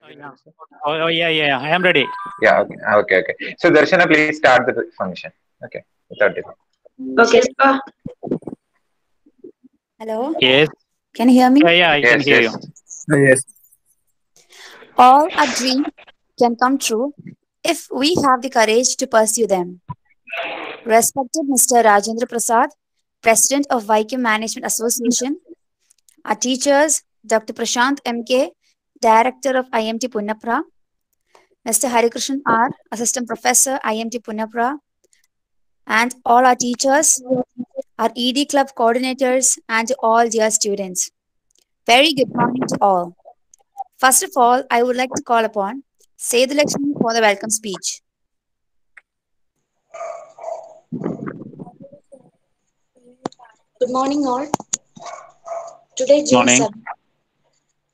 Oh, yeah. Yeah. I am ready. Yeah, okay. So Darshana, please start the function. Okay, without delay. Okay, so Hello, Yes. can you hear me? Yeah, I can Yes, hear you. yes. Yes. All our dreams can come true if we have the courage to pursue them. Respected Mr. Rajendra Prasad, President of Viking Management Association, our teachers, Dr. Prashant MK, Director of IMT Punnapara, Mr. Harikrishnan R, Assistant Professor, IMT Punnapara, and all our teachers, our ED Club coordinators, and all dear students. Very good morning to all. First of all, I would like to call upon Sethu Lakshmi for the welcome speech. good morning all. Today June Morning. 7,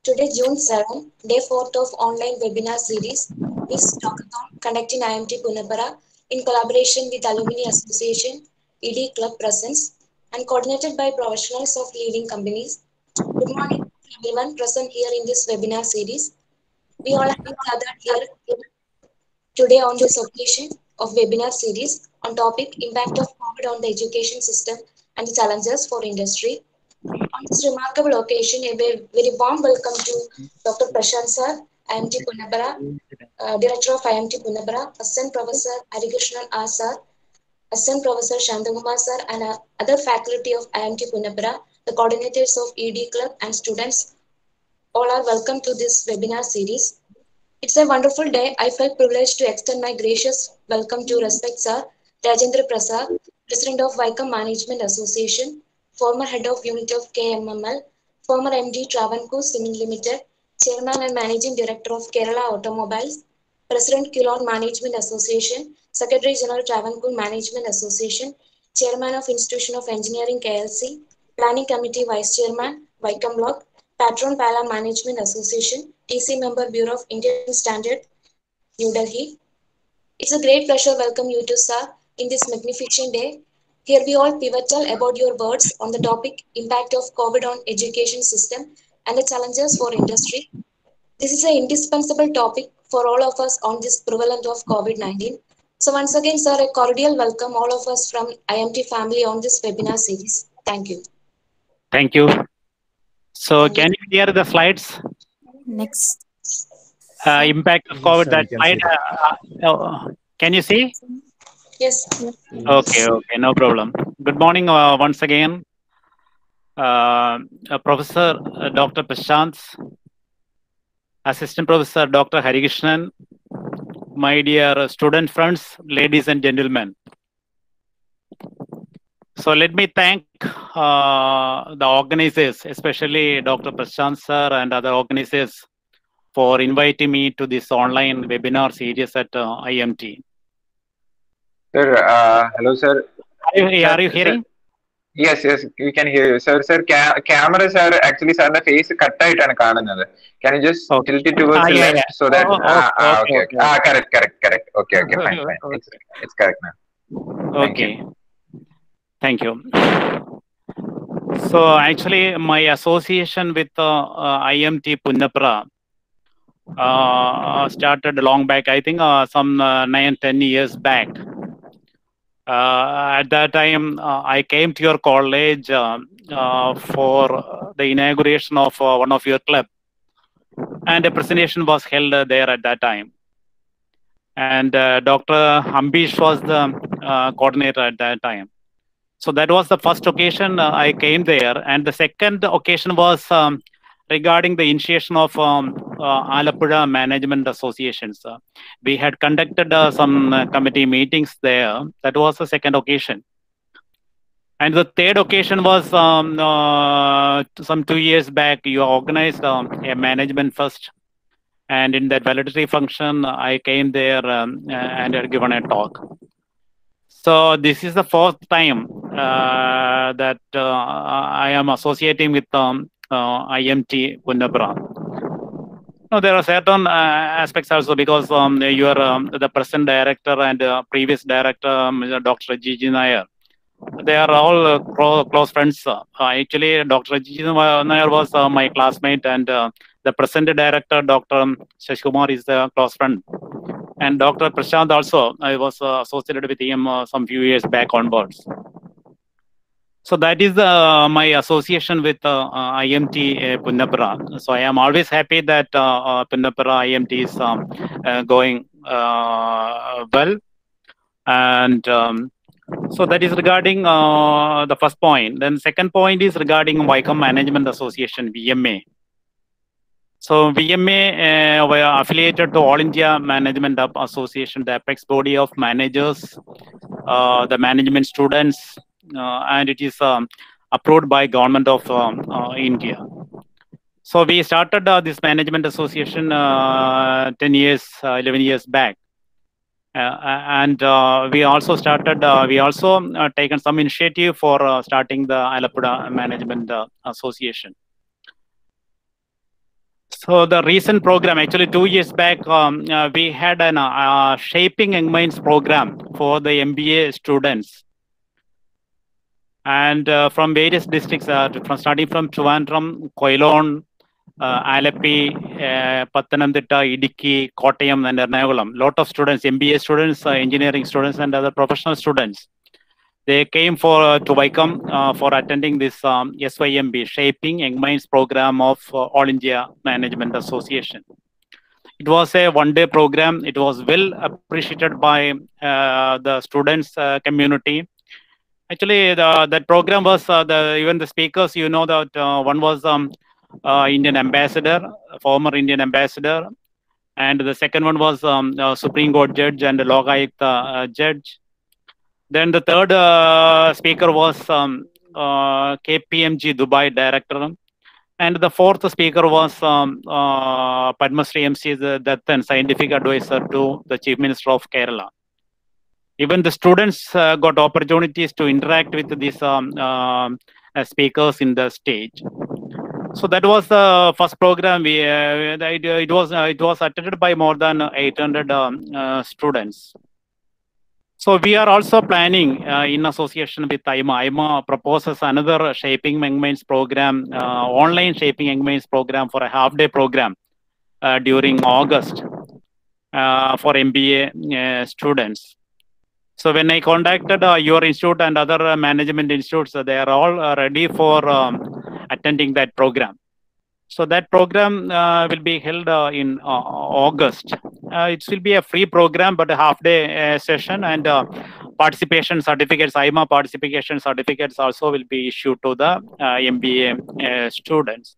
Today June 7, day 4th of online webinar series is TALKATHON conducting IMT Punnapara in collaboration with Alumini Association, ED Club Presence and coordinated by professionals of leading companies. Good morning to everyone present here in this webinar series. We all have been gathered here today on this occasion of webinar series on topic impact of COVID on the education system and the challenges for industry. On this remarkable occasion, a very warm welcome to Dr. Prashant Sir, IMT Punnapara, Director of IMT Punnapara, Assistant Professor Harikrishnan R. Sir, Assistant Professor Shantakumar Sir, and other faculty of IMT Punnapara, the coordinators of ED Club and students. All are welcome to this webinar series. It's a wonderful day. I felt privileged to extend my gracious welcome to respect Sir Rajendra Prasad, President of Viking Management Association, former head of unit of KMML, former MD Travancore Cement Limited, Chairman and Managing Director of Kerala Automobiles, President Kilon Management Association, Secretary General Travancore Management Association, Chairman of Institution of Engineering KLC, Planning Committee Vice Chairman, Viking Block, Patron Pala Management Association, TC Member Bureau of Indian Standard, New Delhi. It's a great pleasure welcome you to Sir in this magnificent day. Here we all pivotal about your words on the topic impact of COVID on education system and the challenges for industry. This is an indispensable topic for all of us on this prevalent of COVID-19. So once again, sir, a cordial welcome all of us from IMT family on this webinar series. Thank you. Thank you. So, Thank you. can you hear the slides? Next. Sir. Impact of Yes, COVID. sir, That we can slide. see that. Can you see? Yes. Okay. No problem. Good morning once again, Professor Dr. Prashant, Assistant Professor Dr. Harikrishnan, my dear student friends, ladies and gentlemen. So let me thank the organizers, especially Dr. Prashant sir and other organizers, for inviting me to this online webinar series at IMT. Sir, hello, sir. Are you Sir, hearing? yes, we can hear you. Sir, camera, sir, actually, sir, the face cut tight and can you just Okay. tilt it towards the Yeah. left so that, okay. Okay. Correct. Okay, fine. It's correct now. Thank you. Okay. Thank you. So actually, my association with IMT Punnapara started long back, I think some 9-10 years back. At that time, I came to your college for the inauguration of one of your club, and a presentation was held there at that time. And Dr. Ambish was the coordinator at that time. So that was the first occasion I came there, and the second occasion was regarding the initiation of Alapura Management Associations. We had conducted some committee meetings there. That was the second occasion. And the third occasion was some 2 years back. You organized a management fest, and in that validatory function, I came there and had given a talk. So this is the fourth time that I am associating with IMT Punnapara. No, there are certain aspects also because you are the present director and previous director, Dr. Gigi Nair. They are all close friends. Actually, Dr. Gigi Nair was my classmate, and The present director, Dr. Shashkumar, is the close friend. And Dr. Prashant also, I was associated with him some few years back onwards. So that is my association with IMT Punnapara. So I am always happy that Punnapara IMT is going well. And so that is regarding the first point. Then second point is regarding Wycombe Management Association, VMA. So VMA were affiliated to All India Management Association, the apex body of managers, the management students, and it is approved by Government of India. So we started this management association 10 years, 11 years back. And we also started, taken some initiative for starting the Alappuzha Management Association. So the recent program, actually 2 years back, we had an Shaping Young Minds program for the MBA students. And from various districts, starting from Trivandrum, Koilon, Alleppey, Pathanamthitta, Idukki, Kottayam, and Ernakulam. Lot of students, MBA students, engineering students, and other professional students. They came to Wycombe for attending this SYMB, Shaping Young Minds program of All India Management Association. It was a one-day program. It was well appreciated by the students community. Actually, that program was even the speakers. You know that one was Indian ambassador, former Indian ambassador, and the second one was Supreme Court judge and Lokayukta judge. Then the third speaker was KPMG Dubai director. And the fourth speaker was Padma Shri MC Dattan, scientific advisor to the Chief Minister of Kerala. Even the students got opportunities to interact with these speakers in the stage. So that was the first program. It was attended by more than 800 students. So we are also planning in association with IMA. IMA proposes another Shaping Young Minds program, online Shaping Young Minds program for a half-day program during August for MBA students. So when I contacted your institute and other management institutes, they are all ready for attending that program. So that program will be held in August. It will be a free program, but a half-day session, and participation certificates, IMA participation certificates also will be issued to the MBA students.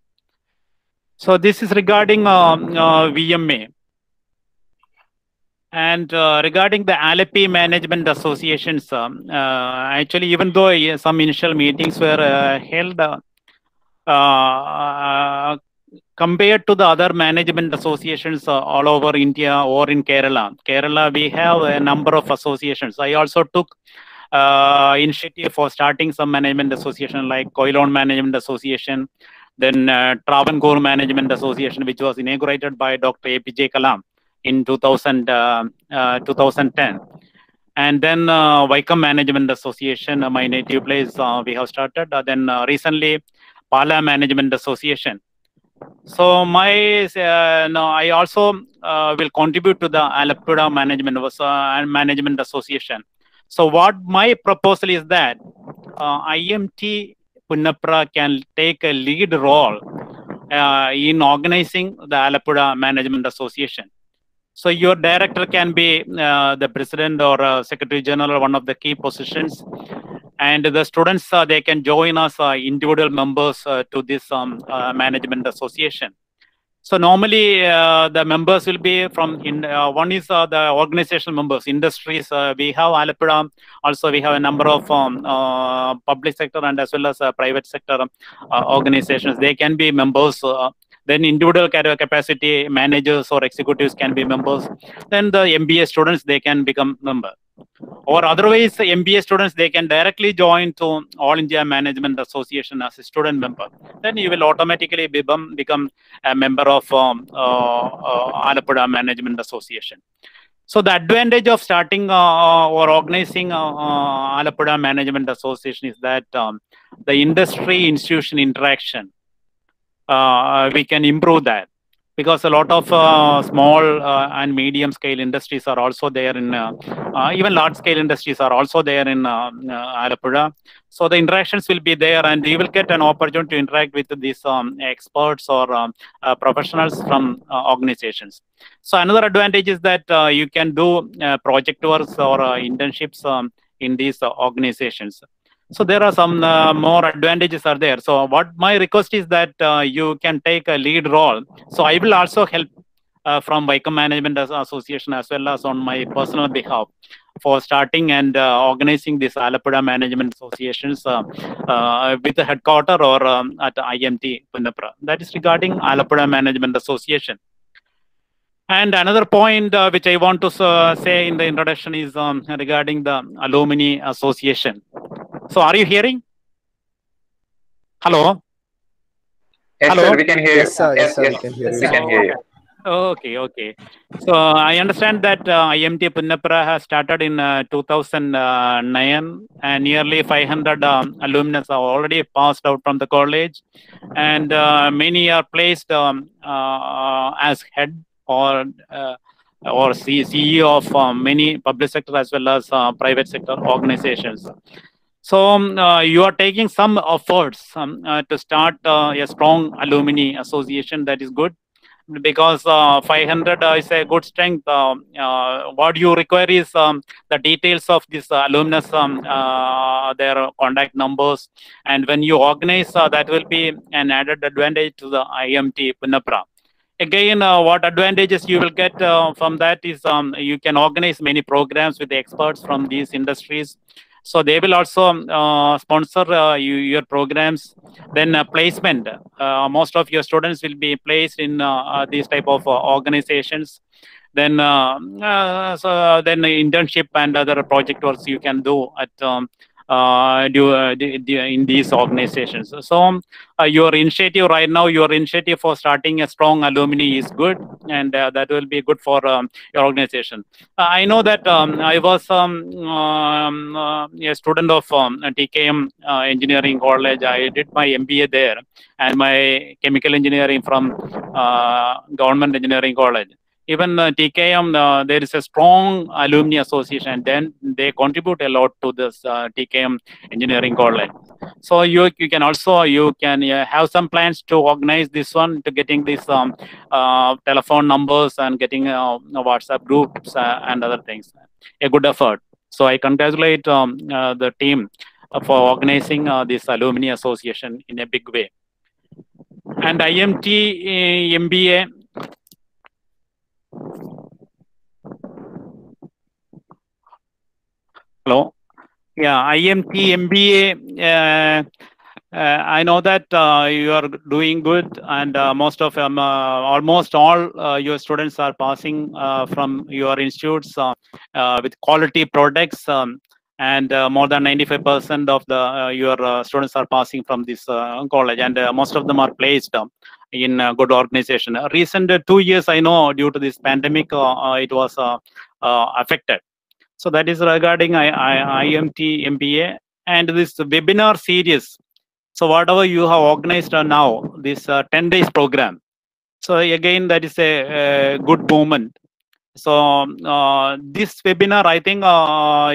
So this is regarding VMA. And regarding the Alleppey Management Associations, actually, even though some initial meetings were held, compared to the other management associations all over India or in Kerala, we have a number of associations. I also took initiative for starting some management association like Koilon Management Association, then Travancore Management Association, which was inaugurated by Dr. APJ Kalam in 2010. And then Wycombe Management Association, my native place, we have started. Then recently, Pala Management Association. So I also will contribute to the Alappuzha Management Association. So what my proposal is that IMT Punnapara can take a lead role in organizing the Alappuzha Management Association. So your director can be the president or secretary general, one of the key positions. And the students, they can join us individual members to this management association. So normally the members will be from, one is the organizational members, industries. We have Alappuzha. Also, we have a number of public sector and as well as private sector organizations. They can be members. Then individual capacity managers or executives can be members. Then the MBA students, they can become member. Or otherwise, MBA students, they can directly join to All India Management Association as a student member. Then you will automatically become a member of Alappuzha Management Association. So the advantage of starting or organizing Alappuzha Management Association is that the industry institution interaction, we can improve that. because a lot of small and medium scale industries are also there in even large scale industries are also there in Alappuzha. So the interactions will be there, and you will get an opportunity to interact with these experts or professionals from organizations. So another advantage is that you can do project works or internships in these organizations. So there are some more advantages are there. So what my request is that you can take a lead role. So I will also help from Vicom Management Association as well as on my personal behalf for starting and organizing this Alappuzha Management Associations with the headquarter or at IMT Punnapara. That is regarding Alappuzha Management Association. And another point which I want to say in the introduction is regarding the Alumini Association. So are you hearing? Hello? Yes, Hello? sir, we can hear you. Yes, sir. Yes, sir. Yes, We can hear we you. can hear you. Okay. So I understand that IMT Punnapara has started in 2009, and nearly 500 alumnus are already passed out from the college, and many are placed as head or CEO of many public sector as well as private sector organizations. So you are taking some efforts to start a strong alumni association. That is good, because 500 is a good strength. What you require is the details of this alumnus, their contact numbers, and when you organize, that will be an added advantage to the IMT Punnapara. Again, what advantages you will get from that is you can organize many programs with the experts from these industries. So they will also sponsor your programs. Then placement. Most of your students will be placed in these type of organizations. Then so then internship and other project works you can do at in these organizations. So your initiative right now, your initiative for starting a strong alumni is good, and that will be good for your organization. I know that I was a student of TKM Engineering College. I did my MBA there and my chemical engineering from Government Engineering College. Even TKM, there is a strong alumni association, and then they contribute a lot to this TKM Engineering College. So you can also have some plans to organize this one, to getting this telephone numbers and getting WhatsApp groups and other things. A good effort. So I congratulate the team for organizing this alumni association in a big way. And IMT MBA. Hello. Yeah, IMT MBA. I know that you are doing good, and most of them, almost all your students are passing from your institutes with quality products, and more than 95% of the your students are passing from this college, and most of them are placed in a good organization. Recent 2 years, I know, due to this pandemic, it was affected. So that is regarding IMT MBA and this webinar series. So whatever you have organized now, this 10 days program. So again, that is a good movement. So this webinar, I think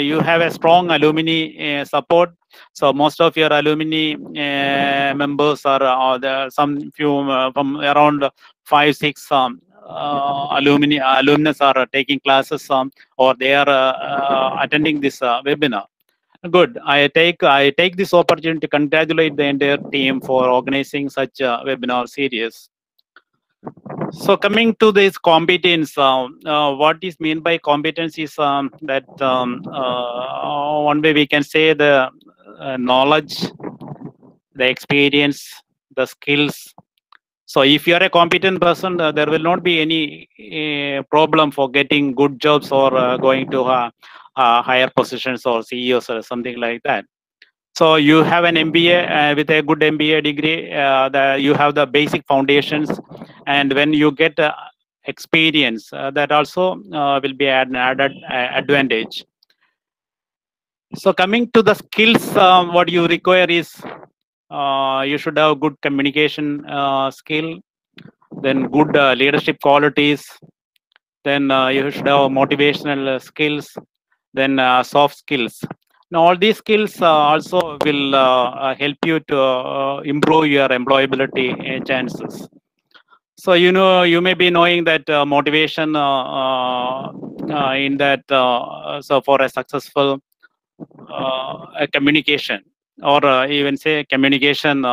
you have a strong alumni support. So most of your alumni members are there. Some few from around 5-6 alumnus are taking classes or they are attending this webinar. Good. I take this opportunity to congratulate the entire team for organizing such a webinar series. So coming to this competence, what is meant by competence is that one way we can say the knowledge, the experience, the skills. So if you are a competent person, there will not be any problem for getting good jobs or going to higher positions or CEOs or something like that. So you have an MBA with a good MBA degree, you have the basic foundations, and when you get experience, that also will be an added advantage. So coming to the skills, what you require is you should have good communication skill, then good leadership qualities, then you should have motivational skills, then soft skills. Now, all these skills also will help you to improve your employability chances. So, you may be knowing that motivation in that, so for a successful a communication, or even say communication,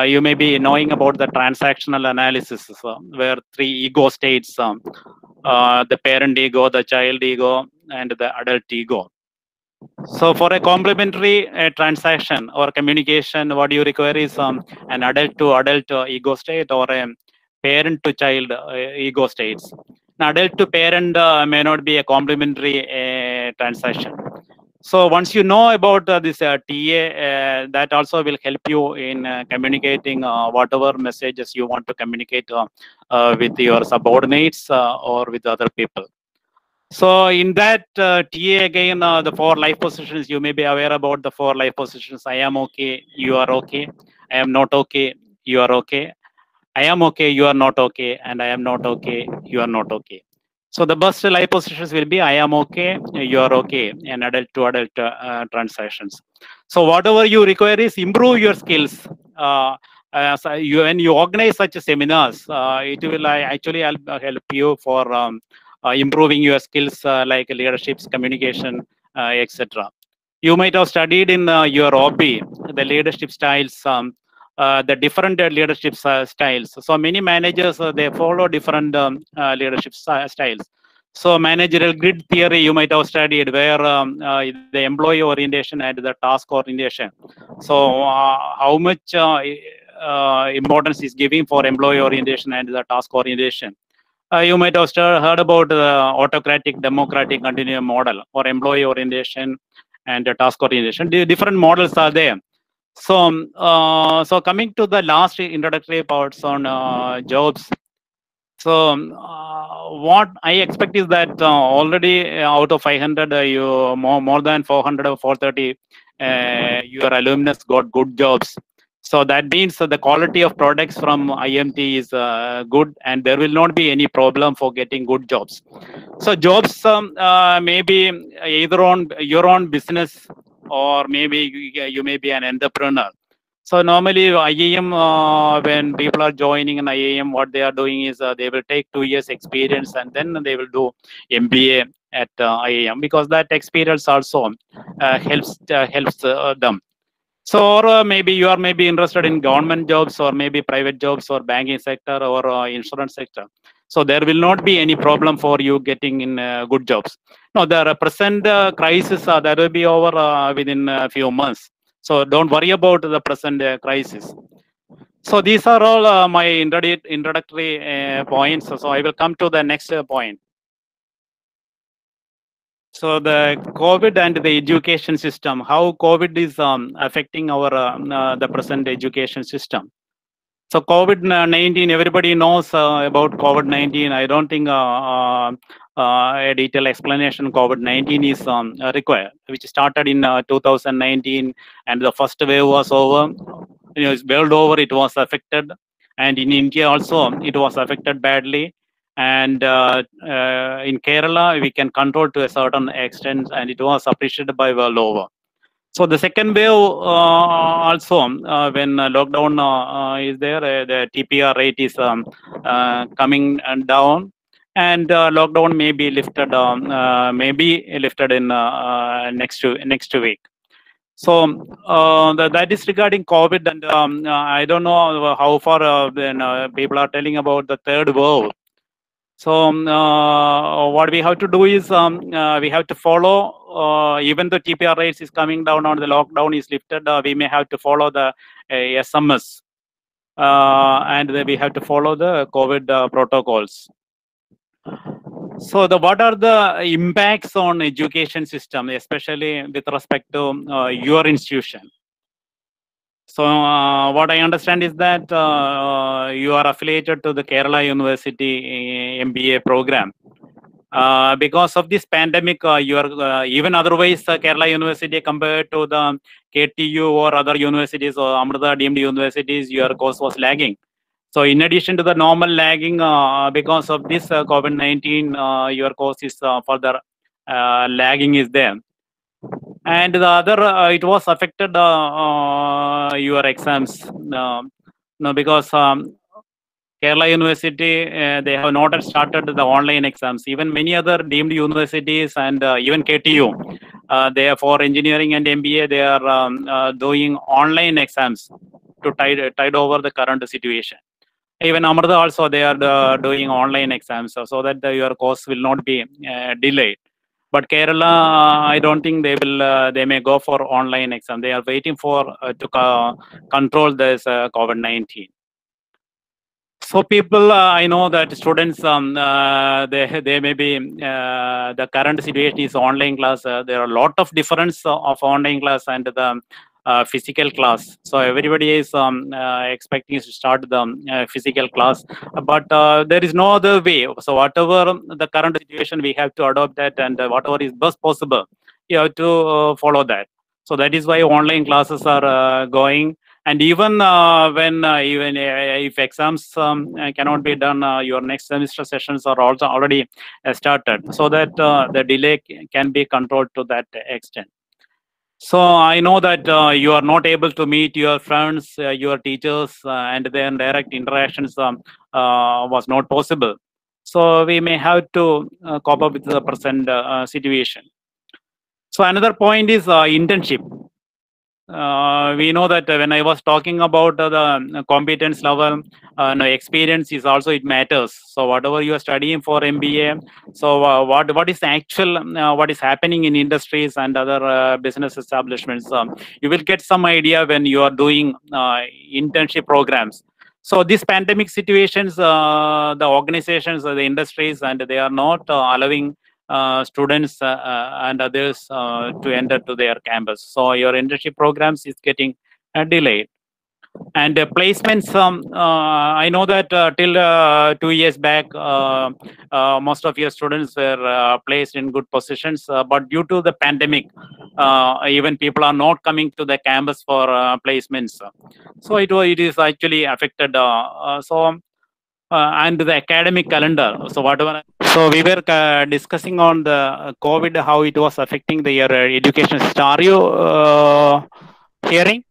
you may be knowing about the transactional analysis, where three ego states, the parent ego, the child ego, and the adult ego. So for a complementary transaction or communication, what you require is an adult to adult ego state, or a parent to child ego states. An adult to parent may not be a complementary transaction. So once you know about this TA, that also will help you in communicating whatever messages you want to communicate with your subordinates or with other people. So in that TA again, the 4 life positions, you may be aware about the 4 life positions. I am okay, you are okay. I am not okay, you are okay. I am okay, you are not okay. And I am not okay, you are not okay. So the best life positions will be I am okay, you are okay, and adult to adult transactions. So whatever you require is improve your skills. So when you organize such seminars, it will actually help you for improving your skills like leaderships, communication, etc. You might have studied in your hobby the leadership styles, the different leadership styles. So many managers they follow different leadership styles. So managerial grid theory you might have studied, where the employee orientation and the task orientation. So how much importance is giving for employee orientation and the task orientation. You might have heard about the autocratic, democratic continuum model, or employee orientation and task orientation. Different models are there. So, so coming to the last introductory parts on jobs. So, what I expect is that already out of 500, you more than 400 or 430, your alumnus got good jobs. So that means the quality of products from IMT is good, and there will not be any problem for getting good jobs. So jobs may be either on your own business, or maybe you may be an entrepreneur. So normally IIM, when people are joining an IIM, what they are doing is they will take 2 years experience, and then they will do MBA at IIM, because that experience also helps them. So, or maybe you are maybe interested in government jobs, or maybe private jobs, or banking sector, or insurance sector. So there will not be any problem for you getting in good jobs. No, the present crisis that will be over within a few months. So don't worry about the present crisis. So these are all my introductory points. So I will come to the next point. So the COVID and the education system, how COVID is affecting our the present education system. So COVID-19, everybody knows about COVID-19. I don't think a detailed explanation COVID-19 is required, which started in 2019, and the first wave was over. It's world over, it was affected, and in India also it was affected badly. And in Kerala, we can control to a certain extent, and it was appreciated by world over. So the second wave also, when lockdown is there, the TPR rate is coming down, and lockdown may be lifted, in next week. So that is regarding COVID, and I don't know how far when people are telling about the third wave. So what we have to do is we have to follow, even the TPR rates is coming down, or the lockdown is lifted, we may have to follow the SMS, and then we have to follow the COVID protocols. So what are the impacts on education system, especially with respect to your institution? So what I understand is that you are affiliated to the Kerala University MBA program. Because of this pandemic, you are even otherwise Kerala University compared to the KTU or other universities or Amrita deemed universities, your course was lagging. So in addition to the normal lagging, because of this COVID-19, your course is further lagging is there. And the other, it was affected your exams. No, because Kerala University, they have not started the online exams. Even many other deemed universities and even KTU, they are for engineering and MBA, they are doing online exams to tide over the current situation. Even Amrita also, they are doing online exams so that your course will not be delayed. But Kerala, I don't think they will. They may go for online exam. They are waiting for to control this COVID-19. So people, I know that students, they may be, the current situation is online class. There are a lot of difference of online class and the physical class. So everybody is expecting to start the physical class, but there is no other way. So whatever the current situation, we have to adopt that, and whatever is best possible, you have to follow that. So that is why online classes are going. And even when even if exams cannot be done, your next semester sessions are also already started, so that the delay can be controlled to that extent. So I know that you are not able to meet your friends, your teachers, and then direct interactions was not possible. So we may have to cope up with the present situation. So another point is internship. We know that when I was talking about the competence level, no, experience is also, it matters. So whatever you are studying for MBA, so what is the actual what is happening in industries and other business establishments, you will get some idea when you are doing internship programs. So these pandemic situations, the organizations, the industries, and they are not allowing students and others to enter to their campus. So your internship programs is getting delayed. And placements, I know that till 2 years back, most of your students were placed in good positions, but due to the pandemic, even people are not coming to the campus for placements. So it is actually affected. And the academic calendar. So whatever. So we were discussing on the COVID, how it was affecting the your education system. Are you hearing?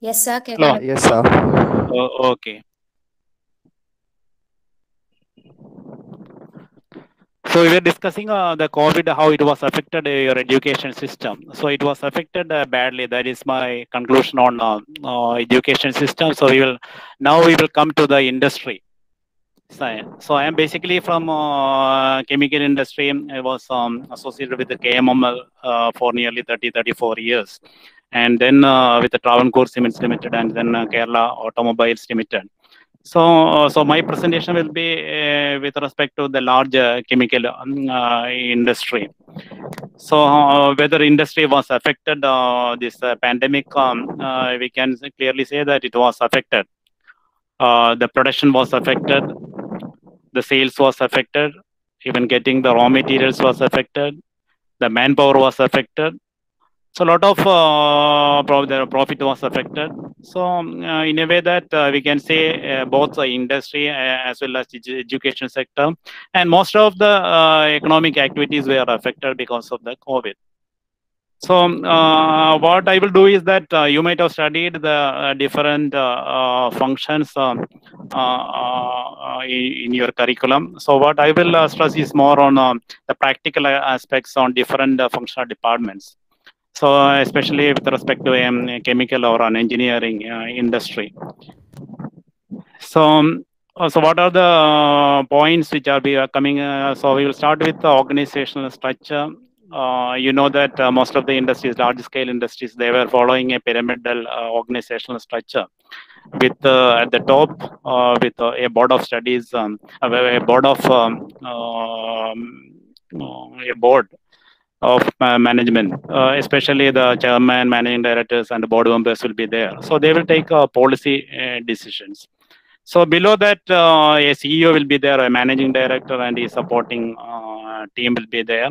Yes, sir. Hello. Yes, sir. Okay. So we were discussing the COVID, how it was affected your education system. So it was affected badly. That is my conclusion on education system. So now we will come to the industry. So I am basically from chemical industry. I was associated with the KMML for nearly 34 years. And then with the Travancore Cements Limited, and then Kerala Automobiles Limited. So my presentation will be with respect to the large chemical industry. So whether industry was affected this pandemic, we can clearly say that it was affected. The production was affected, the sales was affected, even getting the raw materials was affected, the manpower was affected. So a lot of the profit was affected. So in a way that we can say both the industry as well as the education sector, and most of the economic activities were affected because of the COVID. So what I will do is that you might have studied the different functions in your curriculum. So what I will stress is more on the practical aspects on different functional departments. So especially with respect to a chemical or an engineering industry. So what are the points which are coming? So we will start with the organizational structure. You know that most of the industries, large scale industries, they were following a pyramidal organizational structure with at the top with a board of studies, a board of a board of management, especially the chairman, managing directors, and the board members will be there. So they will take policy decisions. So below that, a CEO will be there, a managing director, and he's supporting team will be there.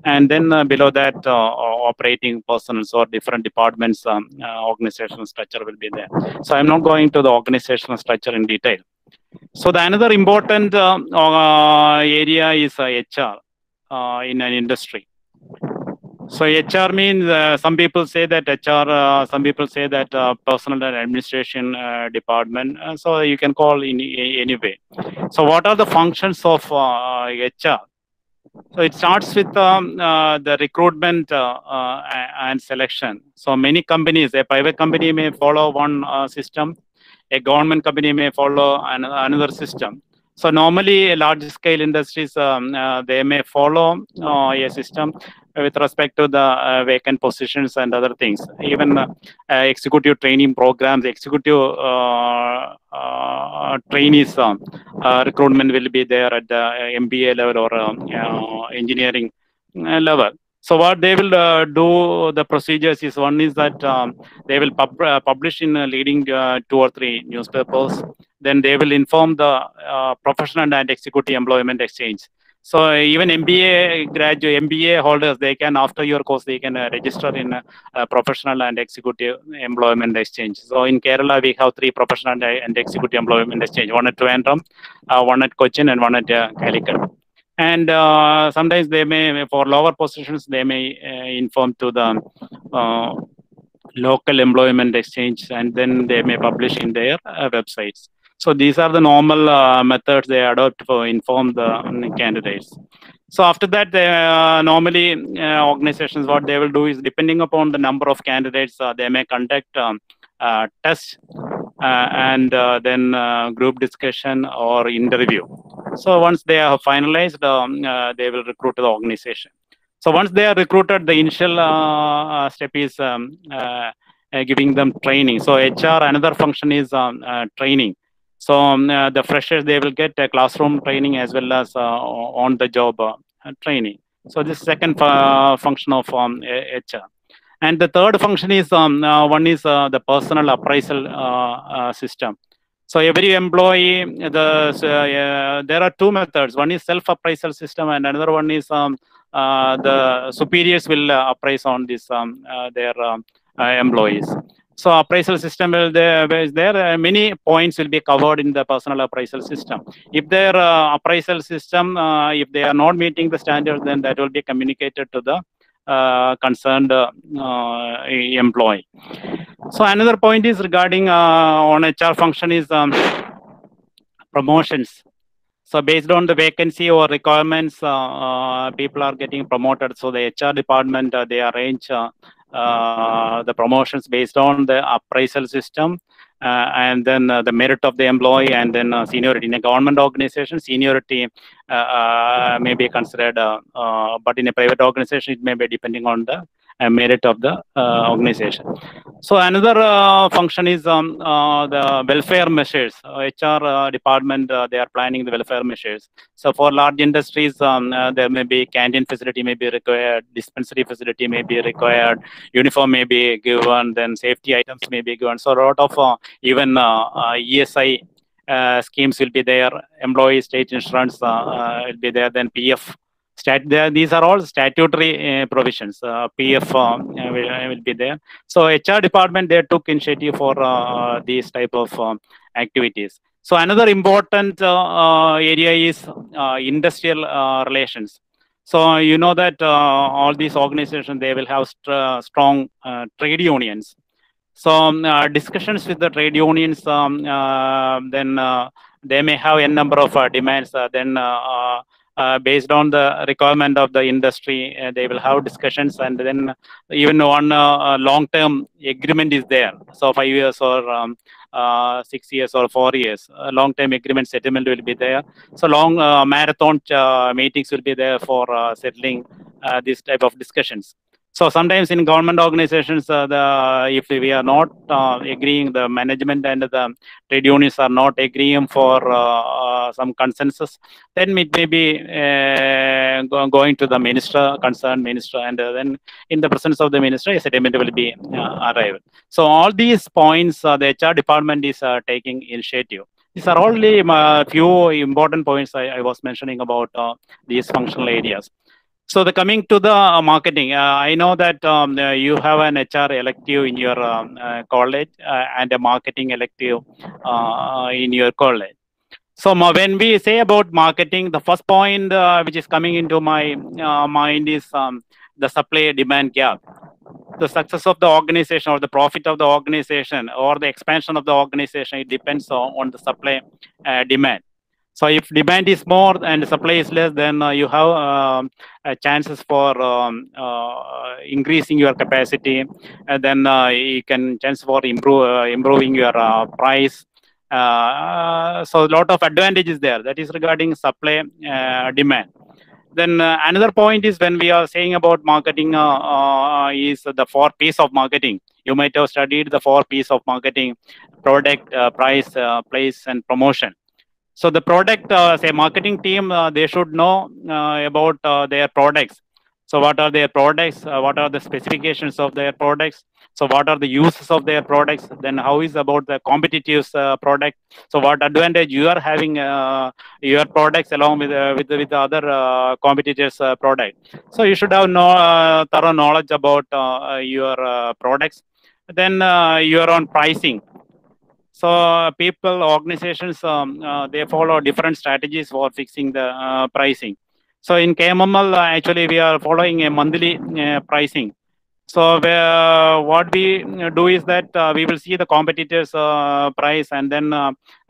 And then below that, operating personnel or different departments, organizational structure will be there. So I'm not going to the organizational structure in detail. So the another important area is HR in an industry. So HR means some people say that HR, some people say that personal and administration department. So you can call in any way. So what are the functions of HR? So it starts with the recruitment and selection. So many companies, a private company may follow one system, a government company may follow another system. So normally, large scale industries, they may follow a system with respect to the vacant positions and other things. Even executive training programs, executive trainees recruitment will be there at the MBA level or engineering level. So what they will do, the procedures is, one is that they will publish in leading 2 or 3 newspapers. Then they will inform the professional and executive employment exchange. So even MBA graduate, MBA holders, they can, after your course, they can register in professional and executive employment exchange. So in Kerala, we have 3 professional and executive employment exchange, one at Trivandrum, one at Cochin, and one at Calicut. And sometimes they may, for lower positions, they may inform to the local employment exchange, and then they may publish in their websites. So these are the normal methods they adopt to inform the candidates. So after that, they, normally organizations, what they will do is, depending upon the number of candidates, they may conduct tests and then group discussion or interview. So once they are finalized, they will recruit to the organization. So once they are recruited, the initial step is giving them training. So HR, another function is training. So the freshers, they will get classroom training as well as on-the-job training. So this second function of HR. And the third function is, one is the personal appraisal system. So every employee, there are 2 methods. One is self-appraisal system, and another one is the superiors will appraise on this their employees. So appraisal system will there many points will be covered in the personal appraisal system. If their appraisal system, if they are not meeting the standards, then that will be communicated to the concerned employee. So another point is regarding on HR function is promotions. So based on the vacancy or requirements, people are getting promoted. So the HR department, they arrange the promotions based on the appraisal system, and then the merit of the employee, and then seniority. In a government organization, seniority may be considered, but in a private organization, it may be depending on the merit of the organization. So another function is the welfare measures. HR department, they are planning the welfare measures. So for large industries, there may be canteen facility may be required, dispensary facility may be required, uniform may be given, then safety items may be given. So a lot of even ESI schemes will be there, employee state insurance will be there, then PF. These are all statutory provisions. PF will be there. So HR department, they took initiative for these type of activities. So another important area is industrial relations. So you know that all these organizations, they will have strong trade unions. So discussions with the trade unions, then they may have a number of demands. Then based on the requirement of the industry, they will have discussions, and then even one long-term agreement is there. So 5 years or 6 years or 4 years, long-term agreement settlement will be there. So long marathon meetings will be there for settling this type of discussions. So sometimes in government organizations, if we are not agreeing, the management and the trade unions are not agreeing for some consensus, then it may be going to the minister, concerned minister, and then in the presence of the minister, a settlement will be arrived. So all these points, the HR department is taking initiative. These are only a few important points I was mentioning about these functional areas. So the coming to the marketing, I know that you have an HR elective in your college and a marketing elective in your college. So when we say about marketing, the first point which is coming into my mind is the supply demand gap. The success of the organization or the profit of the organization or the expansion of the organization, it depends on the supply demand. So if demand is more and supply is less, then you have chances for increasing your capacity, and then you can chance for improving your price. So a lot of advantages there. That is regarding supply demand. Then another point is when we are saying about marketing is the 4 P's of marketing. You might have studied the 4 P's of marketing: product, price, place, and promotion. So the product, say marketing team, they should know about their products. So what are their products? What are the specifications of their products? So what are the uses of their products? Then how is about the competitive product? So what advantage you are having your products along with the other competitors' product? So you should have thorough knowledge about your products. Then your own pricing. So people, organizations, they follow different strategies for fixing the pricing. So in KMML, actually, we are following a monthly pricing. So what we do is that we will see the competitors' price, and then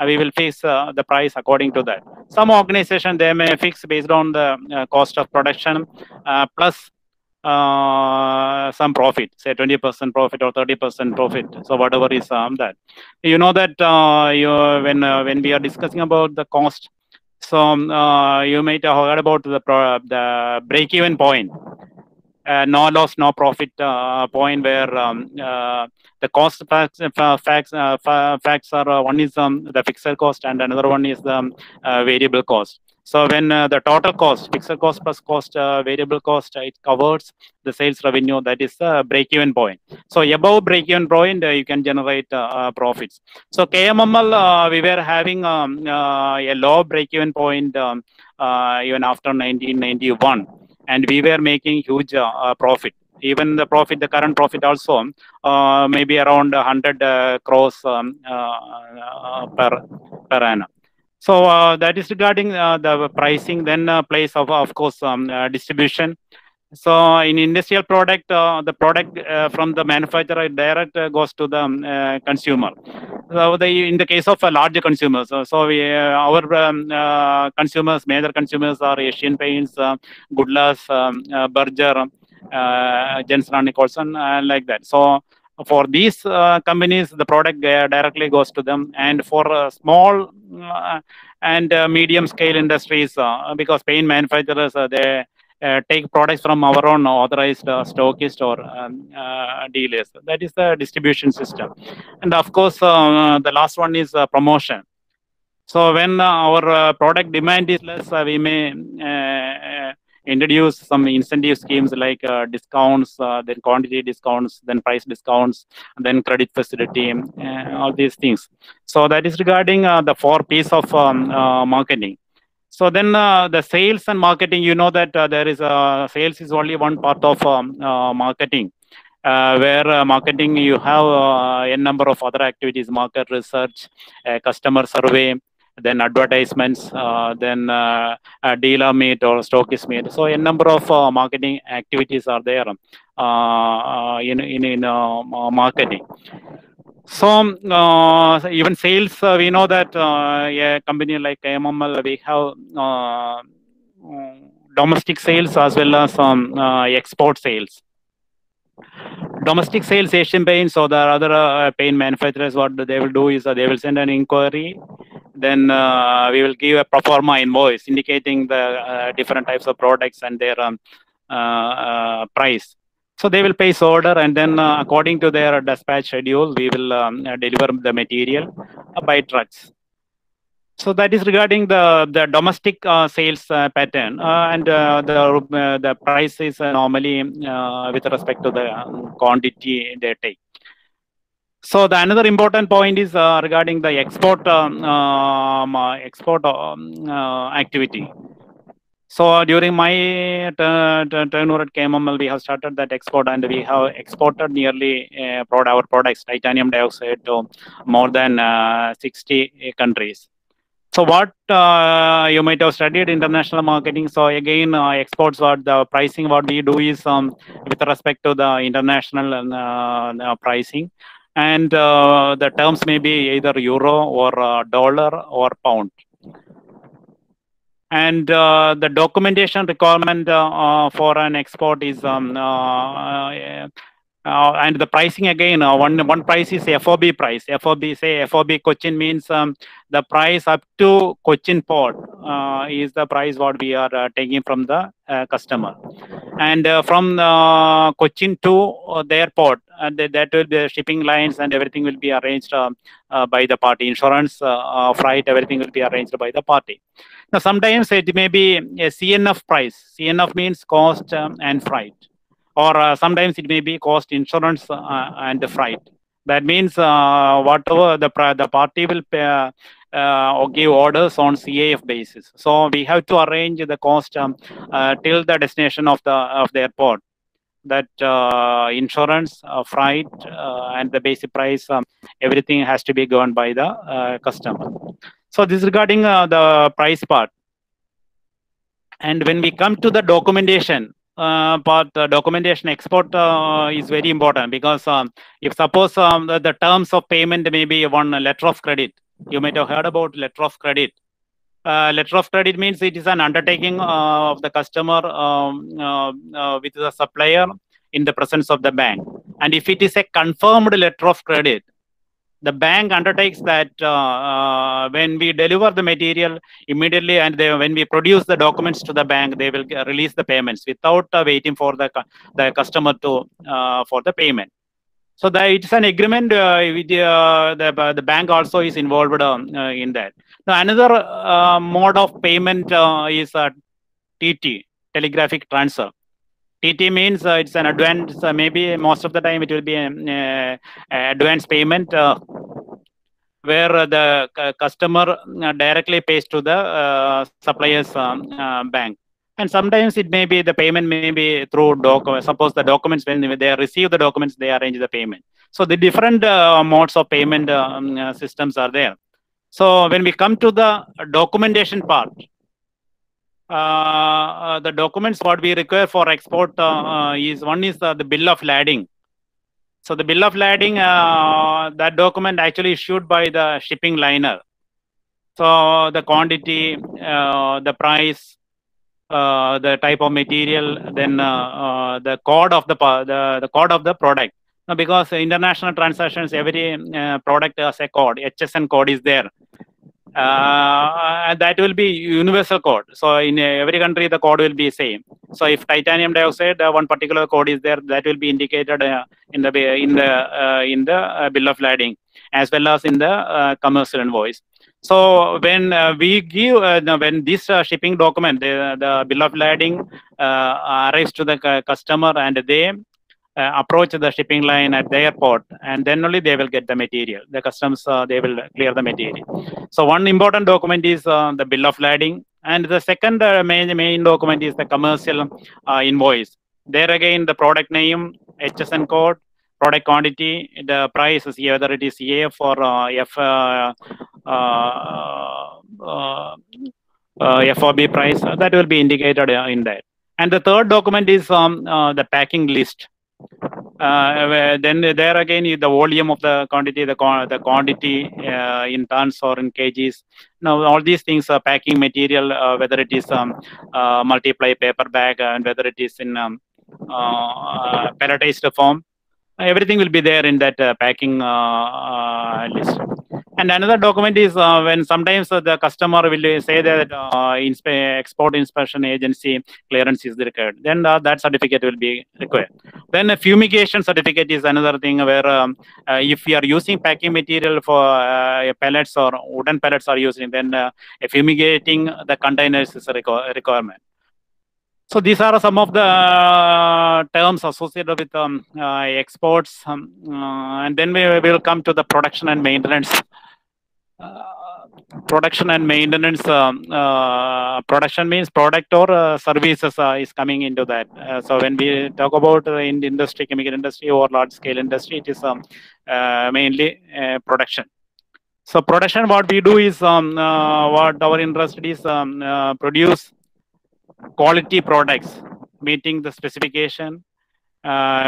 we will fix the price according to that. Some organization, they may fix based on the cost of production plus some profit, say 20% profit or 30% profit. So whatever is that, you know that when we are discussing about the cost, so you might have heard about the break-even point. No loss, no profit point, where the cost facts are one is the fixed cost and another one is the variable cost. So when the total cost, fixed cost plus cost, variable cost, it covers the sales revenue, that is the break-even point. So above break-even point, you can generate profits. So KMML, we were having a low break-even point even after 1991. And we were making huge profit. Even the profit, the current profit also, maybe around 100 crores per annum. So that is regarding the pricing. Then place of course, distribution. So in industrial product, the product from the manufacturer direct goes to the consumer. So in the case of larger consumers, so our consumers, major consumers are Asian Paints, Goodlass, Berger, Johnson & Nicholson, like that. So for these companies, the product directly goes to them. And for small and medium scale industries, because paint manufacturers, they take products from our own authorized stockist or dealers. That is the distribution system. And of course, the last one is promotion. So when our product demand is less, we may introduce some incentive schemes like discounts, then quantity discounts, then price discounts, then credit facility, all these things. So that is regarding the 4 P's of marketing. So then the sales and marketing, you know that there is sales is only one part of marketing, where marketing you have a number of other activities: market research, customer survey, then advertisements, then dealer meet or stockist meet. So a number of marketing activities are there in marketing. So even sales, we know that a company like KMML, we have domestic sales as well as export sales. Domestic sales, Asian Paints or the other paint manufacturers, what they will do is they will send an inquiry. Then we will give a pro forma invoice indicating the different types of products and their price. So they will place order, and then according to their dispatch schedule, we will deliver the material by trucks. So that is regarding the domestic sales pattern, and the price is normally with respect to the quantity they take. So the another important point is regarding the export activity. So during my tenure at KMML, we have started that export, and we have exported nearly our products, titanium dioxide, to more than 60 countries. So what you might have studied international marketing. So again, exports, what the pricing, what we do is with respect to the international pricing, and the terms may be either euro or dollar or pound. And the documentation requirement for an export is and the pricing again, one price is FOB price. FOB Cochin means the price up to Cochin port is the price what we are taking from the customer. And from Cochin to their port, that will be shipping lines and everything will be arranged by the party. Insurance, freight, everything will be arranged by the party. Now, sometimes it may be a CNF price. CNF means cost and freight. Or sometimes it may be cost, insurance, and freight. That means whatever the party will pay, or give orders on CAF basis. So we have to arrange the cost till the destination of the airport. That insurance, freight, and the basic price, everything has to be governed by the customer. So this is regarding the price part. And when we come to the documentation part, documentation export is very important, because if suppose the terms of payment may be one letter of credit. You might have heard about letter of credit. Letter of credit means it is an undertaking of the customer with the supplier in the presence of the bank. And if it is a confirmed letter of credit, the bank undertakes that when we deliver the material immediately, and when we produce the documents to the bank, they will release the payments without waiting for the customer to for the payment. So it's an agreement with the bank also is involved in that. Now another mode of payment is TT, telegraphic transfer. TT means it's an advance. Maybe most of the time it will be an advance payment where the customer directly pays to the supplier's bank. And sometimes it may be the payment may be through suppose the documents, when they receive the documents, they arrange the payment. So the different modes of payment systems are there. So when we come to the documentation part, the documents what we require for export is one is the bill of lading. So the bill of lading, that document actually issued by the shipping liner. So the quantity, the price, the type of material, then the code of the code of the product. Now, because international transactions, every product has a code. HSN code is there. That will be universal code. So in every country, the code will be same. So if titanium dioxide, one particular code is there, that will be indicated in the bill of lading, as well as in the commercial invoice. So when we give when this shipping document, the bill of lading arrives to the customer, and they approach the shipping line at the airport, and then only they will get the material. The customs, they will clear the material. So one important document is the bill of lading, and the second main document is the commercial invoice. There again, the product name, HSN code, product quantity, the price, whether it is AF or FOB price, that will be indicated in that. And the third document is the packing list. Then there again, the volume of the quantity, the quantity in tons or in kgs. Now all these things are packing material, whether it is multiply paper bag, and whether it is in pelletized form. Everything will be there in that packing list. And another document is when sometimes the customer will say that export inspection agency clearance is required, then that certificate will be required. Then a fumigation certificate is another thing, where if you are using packing material for pellets or wooden pellets are using, then fumigating the containers is a requirement. So these are some of the terms associated with exports, and then we will come to the production and maintenance. Production and maintenance. Production means product or services is coming into that. So when we talk about in the industry, chemical industry or large scale industry, it is mainly production. So production, what we do is what our interest is produce quality products meeting the specification,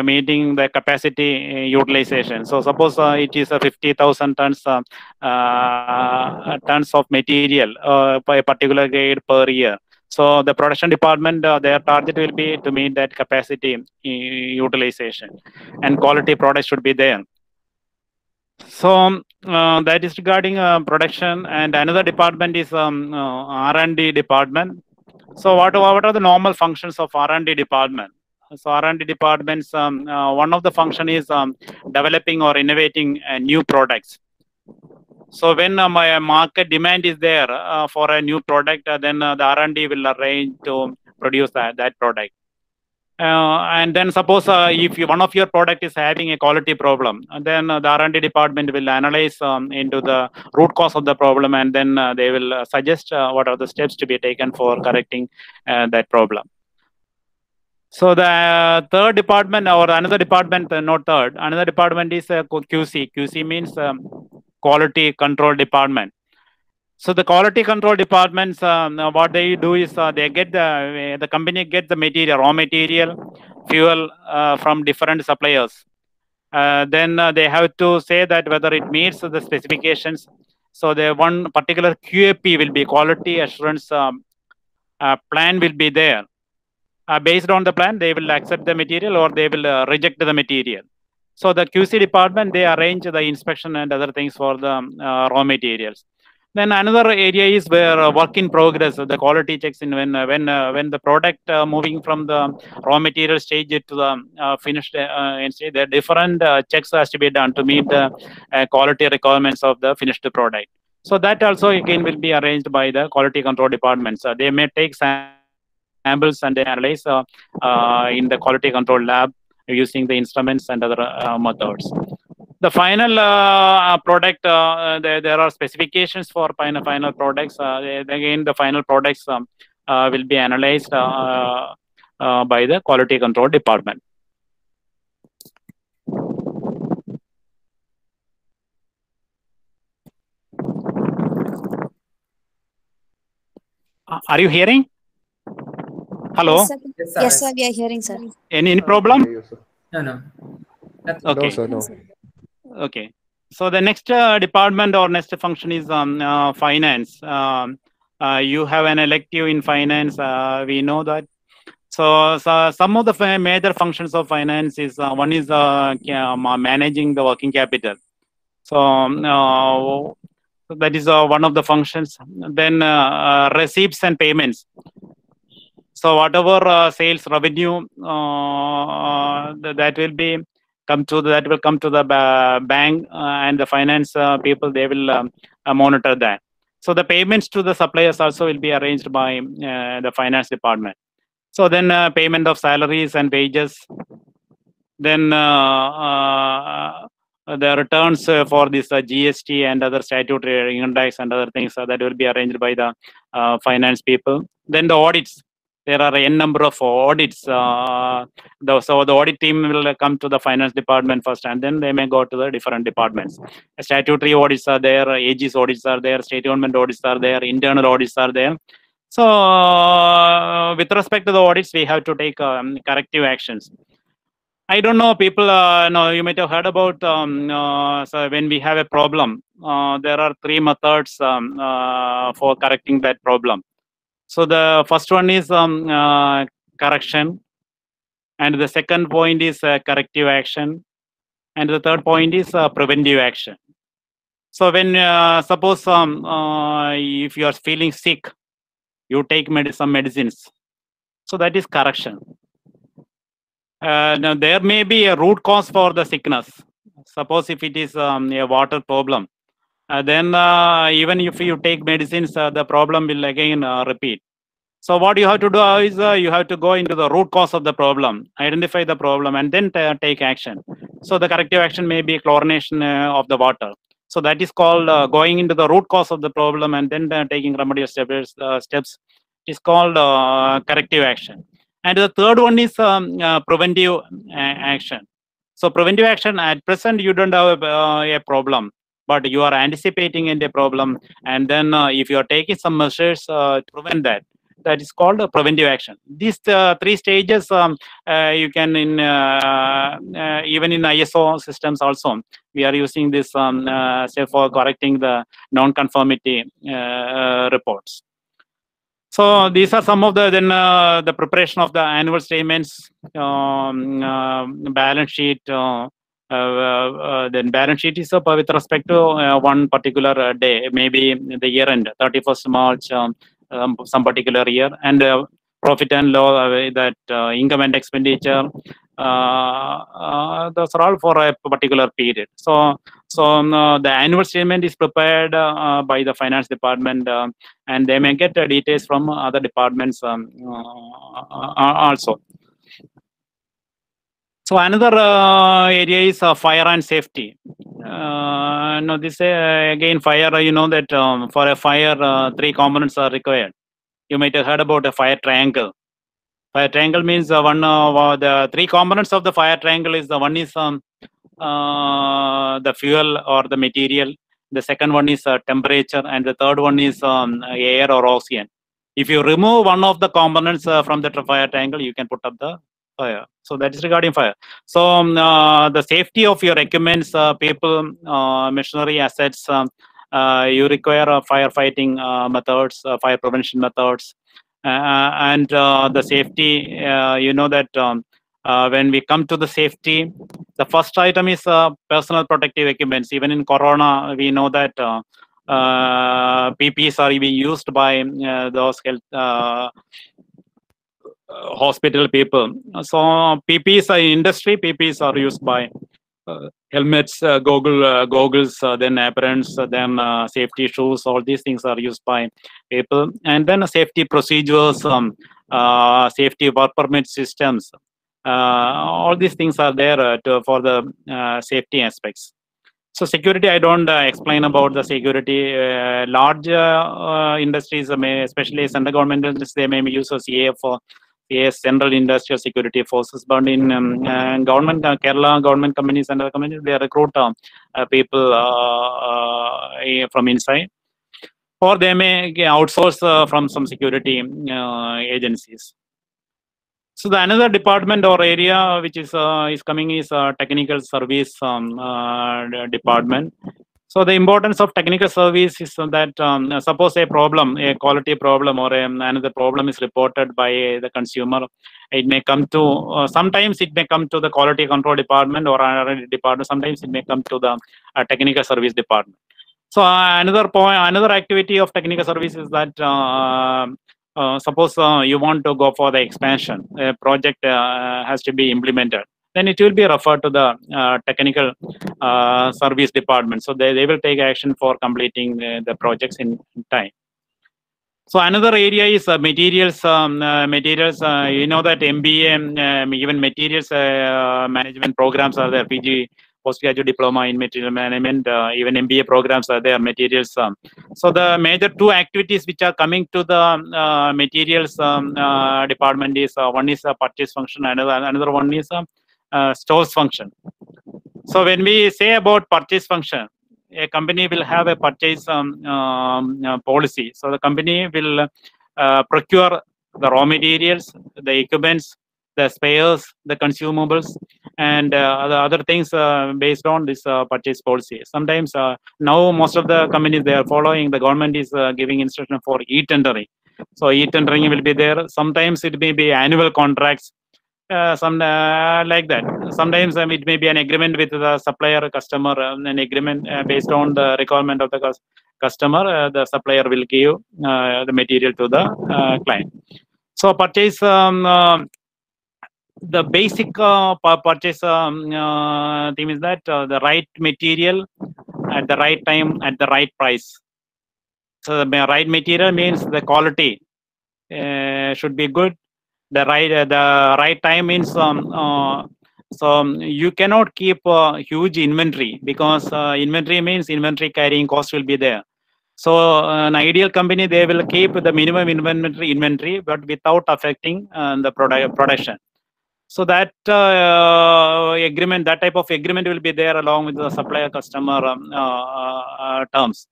meeting the capacity utilization. So suppose it is a 50,000 tons tons of material by a particular grade per year. So the production department, their target will be to meet that capacity utilization, and quality products should be there. So that is regarding production, and another department is R&D department. So what are the normal functions of R&D department? So R&D departments, one of the function is developing or innovating new products. So when my market demand is there for a new product, then the R&D will arrange to produce that product. And then suppose if one of your product is having a quality problem, then the R&D department will analyze into the root cause of the problem, and then they will suggest what are the steps to be taken for correcting that problem. So the third department or another department, not third, another department is QC. QC means quality control department. So the quality control departments, what they do is they get the company gets the material, raw material, fuel from different suppliers. Then they have to say that whether it meets the specifications. So the one particular QAP will be quality assurance plan will be there. Based on the plan, they will accept the material or they will reject the material. So the QC department, they arrange the inspection and other things for the raw materials. Then another area is where work in progress, the quality checks in when the product moving from the raw material stage to the finished stage, there are different checks has to be done to meet the quality requirements of the finished product. So that also again will be arranged by the quality control departments. They may take samples and they analyze in the quality control lab using the instruments and other methods. The final product, there are specifications for final products. Again, the final products will be analyzed by the quality control department. Are you hearing? Hello? Yes, sir. Yes, sir, we are hearing, sir. Any problem? No. Okay. No, sir, no. Okay. So the next department or next function is finance. You have an elective in finance. We know that. So some of the major functions of finance is one is managing the working capital. So that is one of the functions. Then receipts and payments. So whatever sales revenue that will come to the bank and the finance people, they will monitor that. So the payments to the suppliers also will be arranged by the finance department. So then payment of salaries and wages. Then the returns for this GST and other statutory income tax and other things that will be arranged by the finance people. Then the audits. There are n number of audits. So the audit team will come to the finance department first, and then they may go to the different departments. Statutory audits are there, AG's audits are there, state government audits are there, internal audits are there. So with respect to the audits, we have to take corrective actions. I don't know, people, no, you might have heard about so when we have a problem, there are 3 methods for correcting that problem. So the first one is correction, and the second point is corrective action, and the third point is preventive action. So when suppose if you are feeling sick, you take some medicines. So that is correction. Now there may be a root cause for the sickness. Suppose if it is a water problem, then even if you take medicines, the problem will again repeat. So what you have to do is you have to go into the root cause of the problem, identify the problem, and then take action. So the corrective action may be chlorination of the water. So that is called going into the root cause of the problem and then taking remedial steps is called corrective action. And the third one is preventive action. So preventive action, at present you don't have a problem, but you are anticipating in the problem, and then if you are taking some measures to prevent that, that is called a preventive action. These three stages you can even in ISO systems also we are using this say for correcting the non-conformity reports. So these are some of the the preparation of the annual statements, balance sheet. Then balance sheet is with respect to one particular day, maybe the year end, 31st March, some particular year, and profit and loss, that income and expenditure. Those are all for a particular period. So the annual statement is prepared by the finance department, and they may get details from other departments also. So another area is fire and safety. Now this again fire. You know that for a fire, three components are required. You might have heard about a fire triangle. Fire triangle means the three components of the fire triangle is the one is the fuel or the material. The second one is temperature, and the third one is air or oxygen. If you remove one of the components from the fire triangle, you can put up the fire. So that is regarding fire. So the safety of your equipments, people, machinery, assets, you require firefighting methods, fire prevention methods, and the safety. You know that when we come to the safety, the first item is personal protective equipments. Even in Corona, we know that PPEs are being used by those health hospital people. So PPEs are in industry. PPEs are used by helmets, goggles, then aprons, then safety shoes. All these things are used by people, and then safety procedures, safety work permit systems. All these things are there for the safety aspects. So security, I don't explain about the security. Large industries, especially central government industries, they may use a CA for Central Industrial Security Forces, but in government, Kerala government companies and other companies, they recruit people from inside, or they may outsource from some security agencies. So the another department or area which is coming is technical service department. So the importance of technical service is that suppose a problem, a quality problem or another problem is reported by the consumer, it may come to, sometimes it may come to the quality control department or another department, sometimes it may come to the technical service department. So another point, another activity of technical service is that suppose you want to go for the expansion, a project has to be implemented, then it will be referred to the technical service department. So they will take action for completing the projects in time. So another area is materials. Materials, you know that MBA, even materials management programs are there. PG, postgraduate diploma in material management, even MBA programs are there. Materials. So the major two activities which are coming to the materials department is one is purchase function, another one is stores function. So when we say about purchase function, a company will have a purchase policy. So the company will procure the raw materials, the equipments, the spares, the consumables, and the other things based on this purchase policy. Sometimes now most of the companies, they are following, the government is giving instruction for e-tendering. So e-tendering will be there. Sometimes it may be annual contracts. Some like that. Sometimes it may be an agreement with the supplier customer, an agreement based on the requirement of the customer. The supplier will give the material to the client. So purchase, the basic purchase theme is that the right material at the right time at the right price. So the right material means the quality. should be good. The right time means you cannot keep huge inventory, because inventory means inventory carrying cost will be there. So an ideal company, they will keep the minimum inventory, but without affecting the production. So that agreement, that type of agreement will be there along with the supplier customer terms.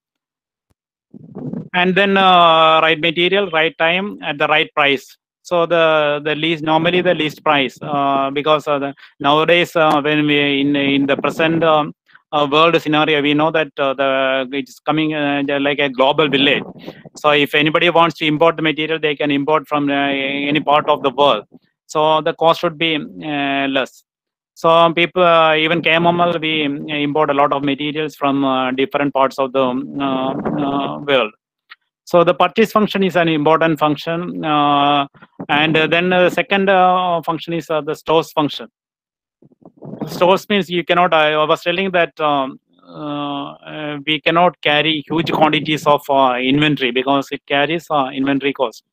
And then right material, right time, at the right price. So normally the least price, because nowadays when we in the present world scenario, we know that it's coming like a global village. So if anybody wants to import the material, they can import from any part of the world. So the cost should be less. So people, even KMML, we import a lot of materials from different parts of the world. So the purchase function is an important function, and then the second function is the stores function. Stores means you cannot. I was telling that we cannot carry huge quantities of inventory, because it carries inventory cost.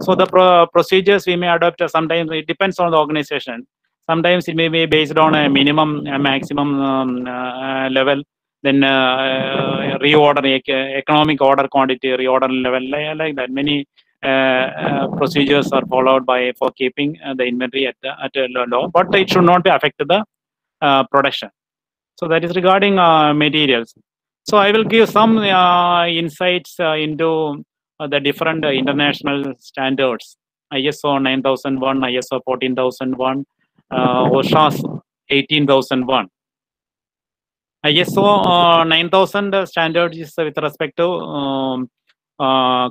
So the procedures we may adopt, sometimes it depends on the organization. Sometimes it may be based on a minimum, a maximum level. Then reorder, economic order quantity, reorder level, like that. Many procedures are followed for keeping the inventory at a low, but it should not be affected the production. So that is regarding materials. So I will give some insights into the different international standards: ISO 9001, ISO 14001, OSHA's 18001. ISO 9000 standard is with respect to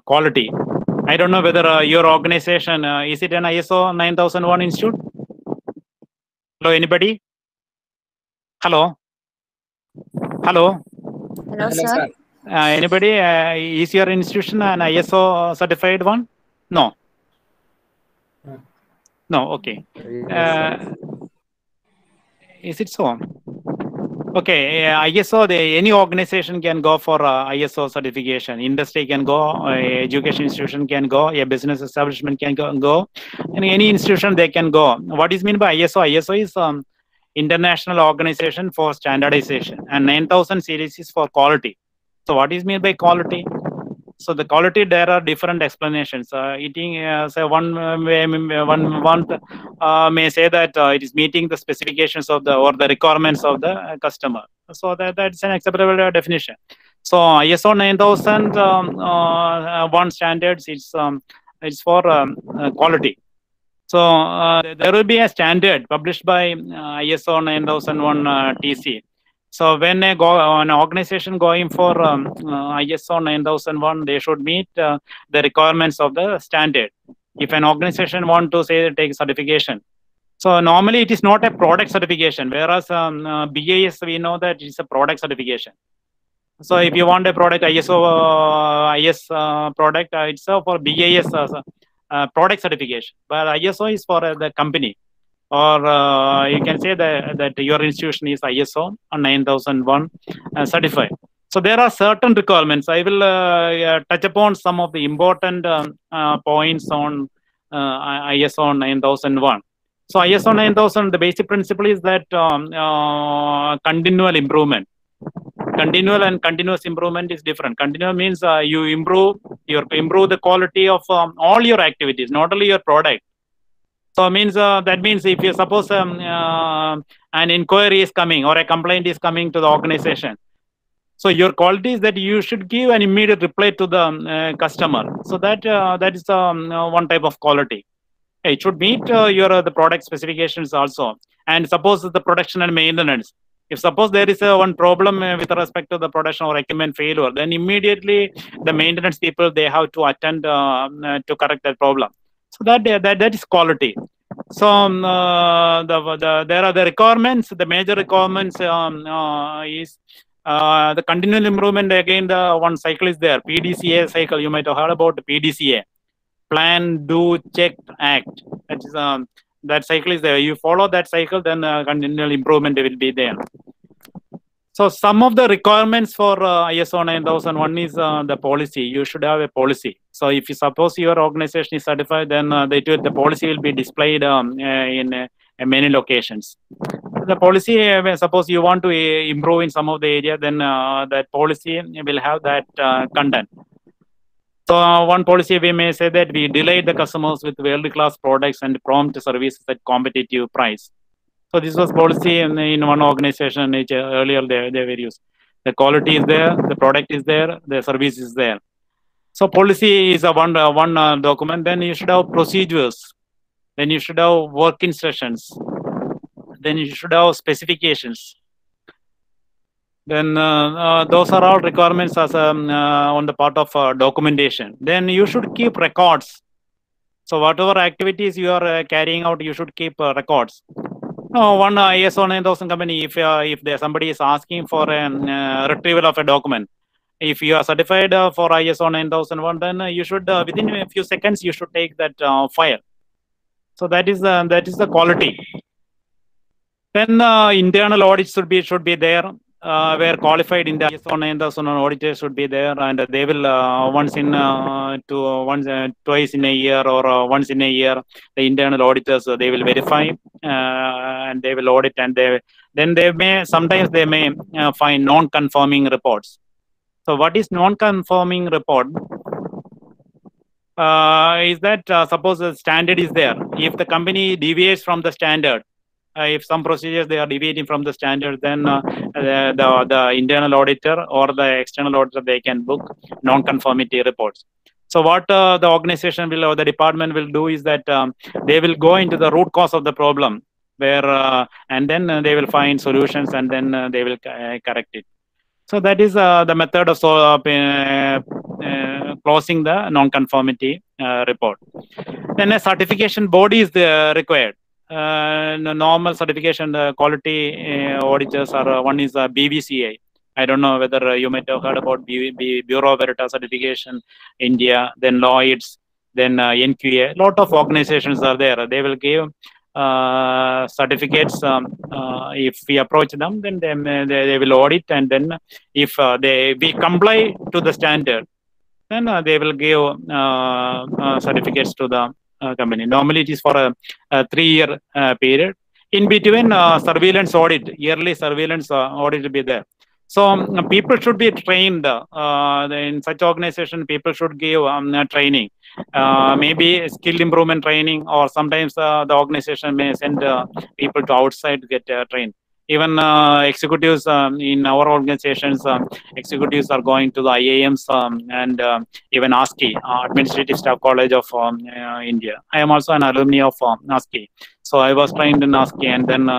quality. I don't know whether your organization, is it an ISO 9001 institute? Hello, anybody? Hello? Hello? Hello, sir. Anybody? Is your institution an ISO certified one? No. No, okay. Is it so? Okay, ISO, any organization can go for ISO certification. Industry can go, education institution can go, a business establishment can go, and any institution they can go. What is meant by ISO? ISO is International Organization for Standardization, and 9000 series is for quality. So what is meant by quality? So the quality, there are different explanations. So one may say that it is meeting the specifications of or the requirements of the customer. So that's an acceptable definition. So ISO 9001 standards, it's for quality. So there will be a standard published by ISO 9001 TC. So when an organization going for ISO 9001, they should meet the requirements of the standard. If an organization want to say take certification, so normally it is not a product certification, whereas BAS, we know that it's a product certification. So if you want a product ISO IS product, it's for BAS product certification, but ISO is for the company. Or you can say that your institution is ISO 9001 certified. So there are certain requirements. I will touch upon some of the important points on ISO 9001. So ISO 9000, the basic principle is that continual improvement. Continual and continuous improvement is different. Continual means you improve the quality of all your activities, not only your product. So that means if you suppose an inquiry is coming or a complaint is coming to the organization, so your quality is that you should give an immediate reply to the customer. So that is one type of quality. It should meet the product specifications also. And suppose the production and maintenance. If suppose there is one problem with respect to the production or equipment failure, then immediately the maintenance people, they have to attend to correct that problem. So that is quality. So there are the requirements. The major requirements is the continual improvement. Again, the one cycle is there. PDCA cycle. You might have heard about the PDCA. Plan, do, check, act. That is that cycle is there. You follow that cycle, then continual improvement will be there. So some of the requirements for ISO 9001 is the policy. You should have a policy. So if you suppose your organization is certified, then the policy will be displayed in many locations. The policy, suppose you want to improve in some of the area, then that policy will have that content. So one policy we may say that we delight the customers with world-class products and prompt services at competitive price. So this was policy in one organization which earlier they were used. The quality is there, the product is there, the service is there. So policy is a one document. Then you should have procedures. Then you should have work instructions. Then you should have specifications. Then those are all requirements as on the part of documentation. Then you should keep records. So whatever activities you are carrying out, you should keep records. One ISO 9000 company, if somebody is asking for a retrieval of a document, if you are certified for ISO 9001, then you should within a few seconds you should take that file. So that is the quality. Then internal audit should be there, where qualified in the ISO 9000 auditors should be there, and they will twice in a year or once in a year, the internal auditors they will verify and they will audit, and sometimes they may find non-conforming reports. So what is non-conforming report? Is that suppose the standard is there. If the company deviates from the standard, if some procedures they are deviating from the standard, then the internal auditor or the external auditor, they can book non-conformity reports. So what the organization will or the department will do is that they will go into the root cause of the problem, where and then they will find solutions, and then they will correct it. So that is the method of closing the non-conformity report. Then a certification body is required. Normal certification quality auditors are one is BVCA. I don't know whether you might have heard about Bureau Veritas certification, India, then Lloyd's, then NQA. A lot of organizations are there. They will give certificates. If we approach them, then they will audit, and then if we comply to the standard, then they will give certificates to the company. Normally, it is for a 3-year period. In between, surveillance audit, yearly surveillance audit will be there. So people should be trained in such organization. People should give training, maybe skill improvement training, or sometimes the organization may send people to outside to get trained. Even executives in our organizations, executives are going to the IAMs and even ASCII, Administrative Staff College of India. I am also an alumni of ASCII. So I was trained in ASCII, and then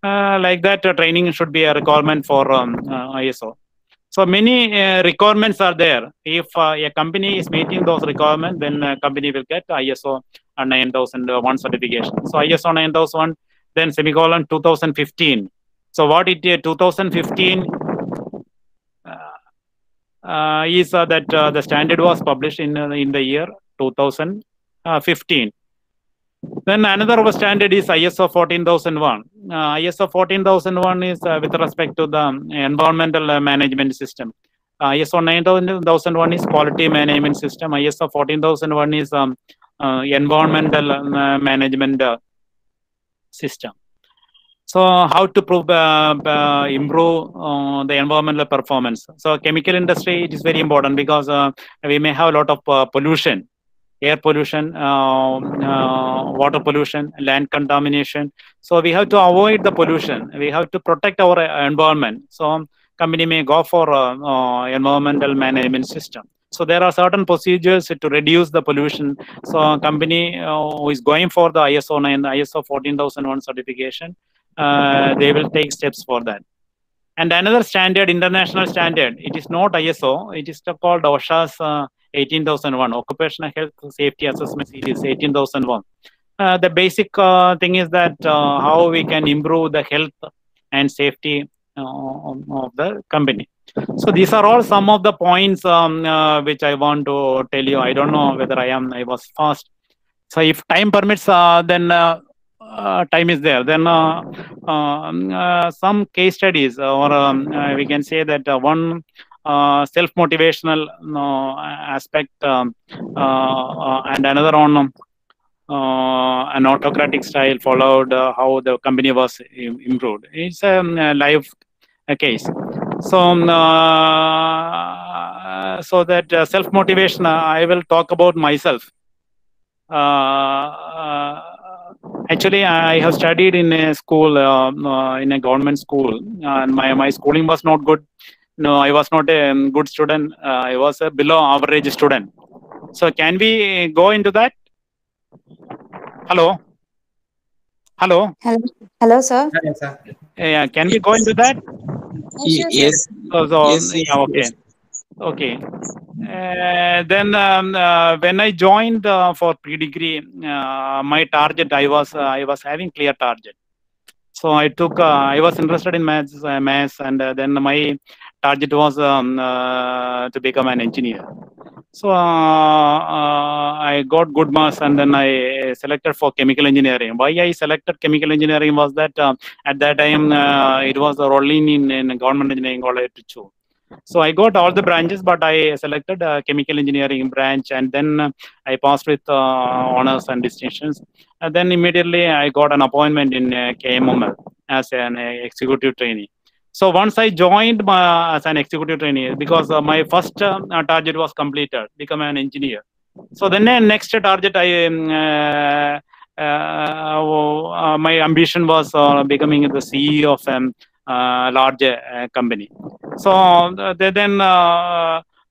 like that, training should be a requirement for ISO. So many requirements are there. If a company is meeting those requirements, then a company will get ISO 9001 certification. So ISO 9001, then semicolon 2015. So what it is, 2015 is that the standard was published in the year 2015. Then another standard is ISO 14001. ISO 14001 is with respect to the environmental management system. ISO 9001 is quality management system. ISO 14001 is environmental management system. So how to improve the environmental performance? So chemical industry, it is very important because we may have a lot of pollution. Air pollution, water pollution, land contamination. So we have to avoid the pollution. We have to protect our environment. So company may go for environmental management system. So there are certain procedures to reduce the pollution. So company who is going for the ISO 14001 certification, they will take steps for that. And another standard, international standard, it is not ISO, it is called OSHA's 18001, Occupational Health Safety Assessment Series 18001. The basic thing is that how we can improve the health and safety of the company. So these are all some of the points which I want to tell you. I don't know whether I was fast. So if time permits, then time is there, then some case studies, or we can say that one self-motivational aspect, and another on an autocratic style followed, how the company was improved. It's a live case. So, so that self-motivation, I will talk about myself. Actually, I have studied in a school, in a government school, and my schooling was not good. No, I was not a good student. I was a below average student. So, can we go into that? Hello. Hello. Hello, sir. Yes, sir. Yeah, can we go into that? Yes. Yeah, okay. Okay. Then when I joined for pre-degree, my target, I was having clear target. So I took, I was interested in maths, and then my target was to become an engineer. So I got good marks, and then I selected for chemical engineering. Why I selected chemical engineering was that at that time it was rolling in government engineering college to choose. So I got all the branches, but I selected chemical engineering branch, and then I passed with honors and distinctions. And then immediately I got an appointment in KMML as an executive trainee. So once I joined as an executive trainee, because my first target was completed, become an engineer. So then next target, my ambition was becoming the CEO of a large company. So then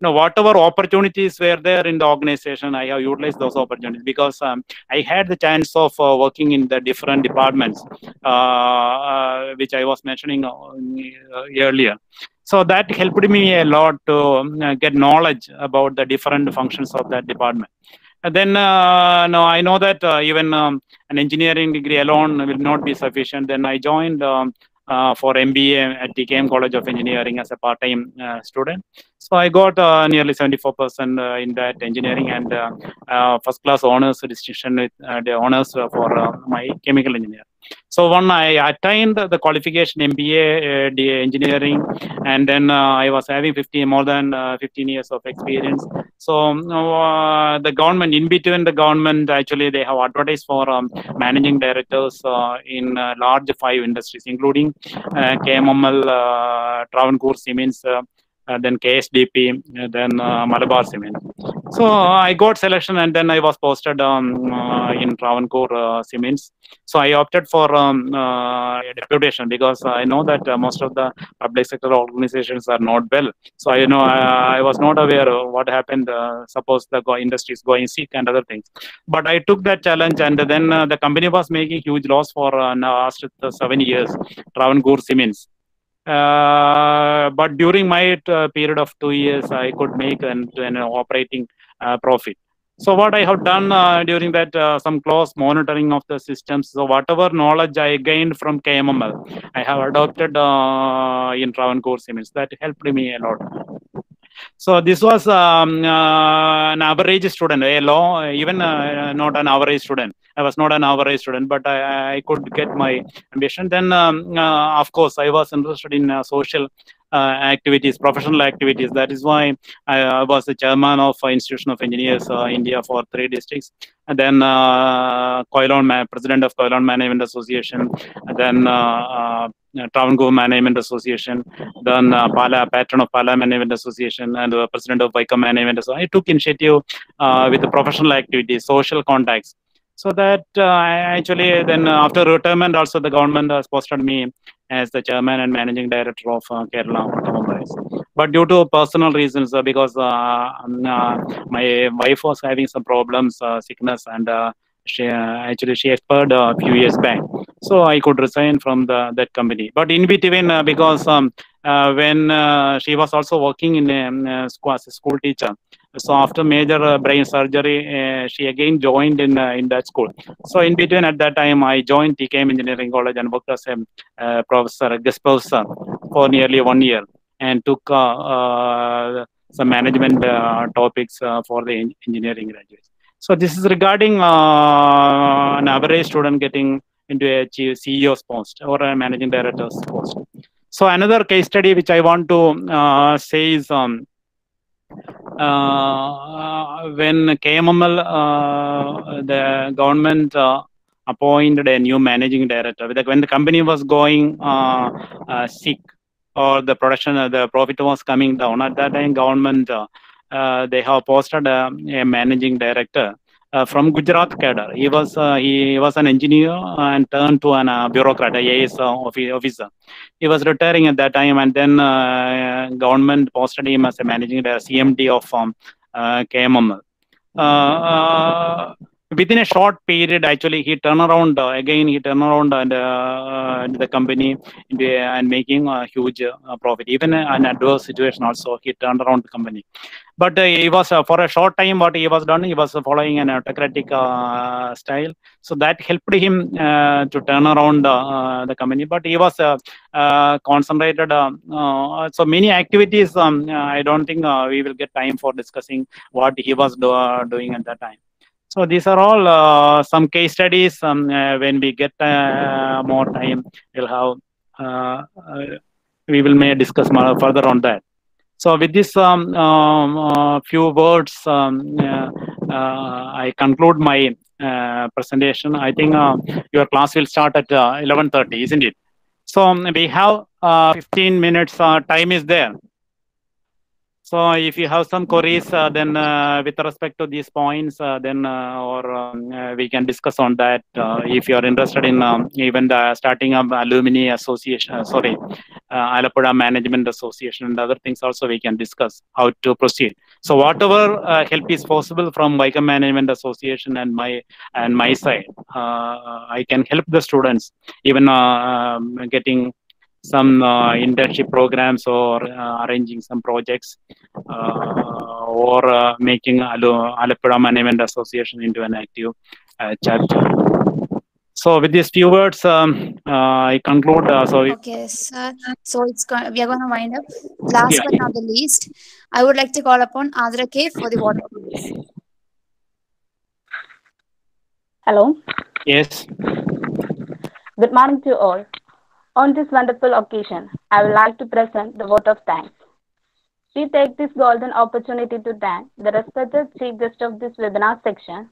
whatever opportunities were there in the organization, I have utilized those opportunities, because I had the chance of working in the different departments, which I was mentioning earlier. So that helped me a lot to get knowledge about the different functions of that department. And then no, I know that even an engineering degree alone will not be sufficient. Then I joined for MBA at TKM College of Engineering as a part-time student. So I got nearly 74% in that engineering, and first-class honors distinction with the honors for my chemical engineer. So when I attained the qualification MBA engineering, and then I was having more than 15 years of experience. So the government, in between the government, actually they have advertised for managing directors in large 5 industries, including KMML, Travancore Siemens, then KSDP, then Malabar Cement. So I got selection, and then I was posted in Travancore Siemens. So I opted for deputation, because I know that most of the public sector organizations are not well. So I know I was not aware of what happened. Suppose the industry is going sick and other things. But I took that challenge, and then the company was making huge loss for last 7 years, Travancore Siemens. But during my period of 2 years, I could make an operating profit. So what I have done during that, some close monitoring of the systems. So whatever knowledge I gained from KMML, I have adopted in Travancore Siemens. That helped me a lot. So this was an average student, a low, even not an average student. I was not an average student, but I could get my ambition. Then, of course, I was interested in social activities, professional activities. That is why I was the chairman of Institution of Engineers India for 3 districts. And then president of Koilon Management Association. And then Travancore Management Association. Then patron of Pala Management Association, and president of Vaikam Management Association. I took initiative with the professional activities, social contacts. So that actually then after retirement, also the government has posted me as the chairman and managing director of Kerala Automobiles. But due to personal reasons, because my wife was having some problems, sickness, and she expired a few years back. So I could resign from that company. But in between, because when she was also working in as a school teacher, so after major brain surgery, she again joined in that school. So in between, at that time, I joined TKM Engineering College and worked as a professor, guest professor for nearly 1 year, and took some management topics for the engineering graduates. So this is regarding an average student getting into a CEO's post or a managing director's post. So another case study which I want to say is when KMML, the government appointed a new managing director. When the company was going sick, or the production, the profit was coming down, at that time government they have posted a managing director from Gujarat cadre. He was an engineer and turned to an bureaucrat, AS officer. He was retiring at that time, and then government posted him as a managing director, CMD of KMML. Within a short period, actually, he turned around and the company and making a huge profit. Even in an adverse situation, also he turned around the company. But he was for a short time. What he was done, he was following an autocratic style. So that helped him to turn around the company. But he was concentrated. So many activities. I don't think we will get time for discussing what he was doing at that time. So these are all some case studies. When we get more time, we'll have we will may discuss more further on that. So with this few words, I conclude my presentation. I think your class will start at 11:30, isn't it? So we have 15 minutes. Time is there. So if you have some queries, then with respect to these points, then we can discuss on that. If you are interested in even the starting of Alumini Association, Alapura Management Association and other things also, we can discuss how to proceed. So whatever help is possible from Viacom Management Association and my side, I can help the students, even getting some internship programs or arranging some projects or making Alapura Management Association into an active chapter. So with these few words, I conclude. Okay, sir. So we are going to wind up. Last but not the least, I would like to call upon Adra K for the water please. Hello. Yes. Good morning to all. On this wonderful occasion, I would like to present the vote of thanks. We take this golden opportunity to thank the respected chief guest of this webinar section,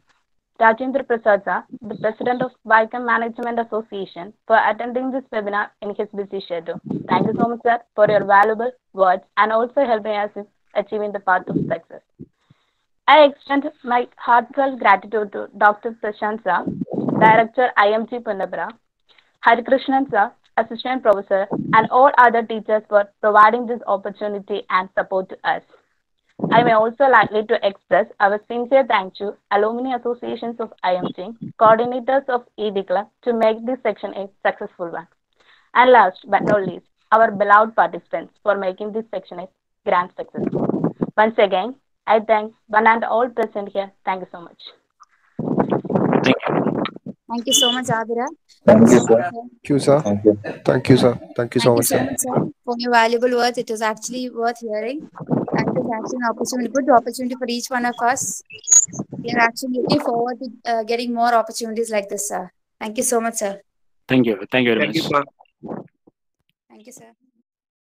Rajendra Prasad, the president of Viacom Management Association, for attending this webinar in his busy schedule. Thank you so much, sir, for your valuable words and also helping us in achieving the path of success. I extend my heartfelt gratitude to Dr. Prashant, Director, IMT Punnapara, Harikrishnan, Assistant Professor, and all other teachers for providing this opportunity and support to us. I may also like to express our sincere thanks to Alumni Associations of IMT, coordinators of ED Club, to make this section a successful one. And last but not least, our beloved participants for making this section a grand success. Once again, I thank one and all present here. Thank you so much. Thank you. Thank you so much, Adira. Thank you, sir. Thank you, sir. Thank you. Thank you, sir. Thank you so much, sir. Sir, for your valuable words. It was actually worth hearing. And it was actually an opportunity, good opportunity for each one of us. We are actually looking forward to getting more opportunities like this, sir. Thank you so much, sir. Thank you. Thank you very much. Thank you, sir. Thank you, sir.